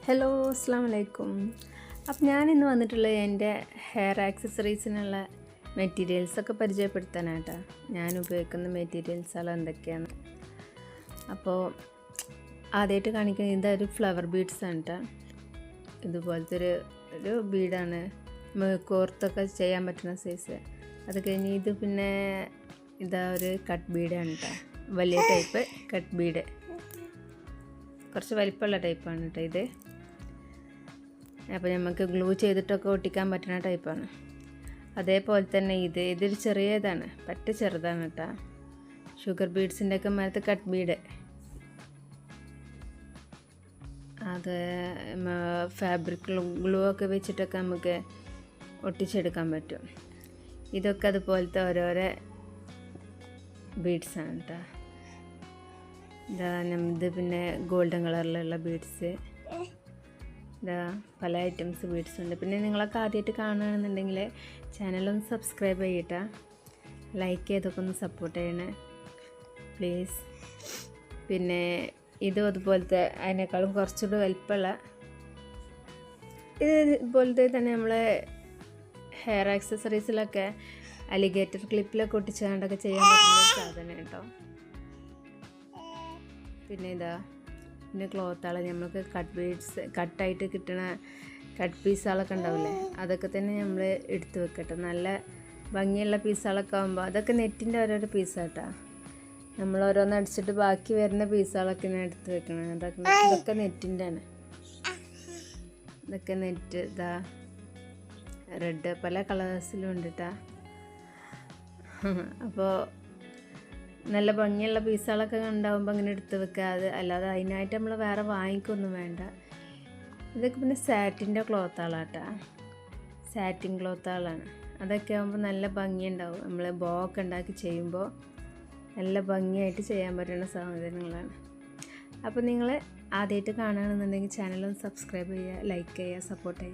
Hello അസ്സലാമു അലൈക്കും. അപ്പം ഞാനിന്ന് വന്നിട്ടുള്ളത് എൻ്റെ ഹെയർ ആക്സസറീസിനുള്ള മെറ്റീരിയൽസൊക്കെ പരിചയപ്പെടുത്താനായിട്ടാണ്. ഞാൻ ഉപയോഗിക്കുന്ന മെറ്റീരിയൽസുകൾ എന്തൊക്കെയാണ്. അപ്പോൾ ആദ്യമായിട്ട് കാണിക്കുന്നത് ഇതൊരു ഫ്ലവർ ബീഡ്സാണ് കേട്ടോ. ഇതുപോലത്തെ ഒരു ബീഡാണ്, കോർത്തൊക്കെ ചെയ്യാൻ പറ്റുന്ന സൈസ്. അത് കഴിഞ്ഞ് ഇത് പിന്നെ ഇതാ ഒരു കട്ട് ബീഡാണ് കേട്ടോ, വലിയ ടൈപ്പ് കട്ട് ബീഡ്, കുറച്ച് വലിപ്പമുള്ള ടൈപ്പാണ് കേട്ടോ ഇത്. അപ്പോൾ നമുക്ക് ഗ്ലൂ ചെയ്തിട്ടൊക്കെ ഒട്ടിക്കാൻ പറ്റുന്ന ടൈപ്പാണ്. അതേപോലെ തന്നെ ഇതൊരു ചെറിയതാണ്, പറ്റ ചെറുതാണ് കേട്ടോ. ഷുഗർ ബീഡ്സിൻ്റെ ഒക്കെ മരത്ത് കട്ട് ബീഡ്, അത് ഫാബ്രിക് ഗ്ലൂ ഒക്കെ വെച്ചിട്ടൊക്കെ നമുക്ക് ഒട്ടിച്ചെടുക്കാൻ പറ്റും. ഇതൊക്കെ അതുപോലത്തെ ഓരോരോ ബീഡ്സാണ് കേട്ടോ. ഇത് പിന്നെ ഗോൾഡൻ കളറിലുള്ള ബീഡ്സ്, ഇതാ പല ഐറ്റംസ് ബീഡ്സ് ഉണ്ട്. പിന്നെ നിങ്ങളൊക്കെ ആദ്യമായിട്ട് കാണുകയാണെന്നുണ്ടെങ്കിൽ ചാനലൊന്ന് സബ്സ്ക്രൈബ് ചെയ്യട്ടോ, ലൈക്ക് ചെയ്തൊക്കെ ഒന്ന് സപ്പോർട്ട് ചെയ്യണേ പ്ലീസ്. പിന്നെ ഇതും അതുപോലത്തെ അതിനേക്കാളും കുറച്ചുകൂടി വലിപ്പമുള്ള ഇതുപോലത്തെ തന്നെ നമ്മളെ ഹെയർ ആക്സസറീസിലൊക്കെ അലിഗേറ്റർ ക്ലിപ്പിലൊക്കെ ഒട്ടിച്ചുകൊണ്ടൊക്കെ ചെയ്യാൻ പറ്റുന്ന സാധനം കേട്ടോ. പിന്നെ പിന്നെ ക്ലോത്തുകൾ നമുക്ക് കട്ടായിട്ട് കിട്ടണ കട്ട് പീസുകളൊക്കെ ഉണ്ടാവില്ലേ, അതൊക്കെ തന്നെ നമ്മൾ എടുത്ത് വെക്കട്ടെ. നല്ല ഭംഗിയുള്ള പീസുകളൊക്കെ ആകുമ്പോൾ അതൊക്കെ നെറ്റിൻ്റെ ഓരോരോ പീസാട്ടോ. നമ്മൾ ഓരോന്ന് അടിച്ചിട്ട് ബാക്കി വരുന്ന പീസുകളൊക്കെ ഞാൻ എടുത്ത് വെക്കണം. ഇതൊക്കെ നെറ്റിൻ്റെ ആണ്. ഇതൊക്കെ നെറ്റ് റെഡ് പല കളേഴ്സിലും ഉണ്ട് കേട്ടോ. അപ്പോൾ നല്ല ഭംഗിയുള്ള പീസുകളൊക്കെ ഉണ്ടാകുമ്പോൾ അങ്ങനെ എടുത്ത് വെക്കുക. അല്ലാതെ അതിനായിട്ട് നമ്മൾ വേറെ വാങ്ങിക്കൊന്നും വേണ്ട. ഇതൊക്കെ പിന്നെ സാറ്റിൻ്റെ ക്ലോത്തുകളാട്ടോ, സാറ്റിൻ ക്ലോത്തുകളാണ്. അതൊക്കെ ആകുമ്പോൾ നല്ല ഭംഗിയുണ്ടാവും. നമ്മൾ ബോ ഒക്കെ ഉണ്ടാക്കി ചെയ്യുമ്പോൾ നല്ല ഭംഗിയായിട്ട് ചെയ്യാൻ പറ്റുന്ന സാധനങ്ങളാണ്. അപ്പോൾ നിങ്ങൾ ആദ്യമായിട്ട് കാണുകയാണെന്നുണ്ടെങ്കിൽ ചാനലൊന്ന് സബ്സ്ക്രൈബ് ചെയ്യുക, ലൈക്ക് ചെയ്യുക, സപ്പോർട്ട് ചെയ്യുക.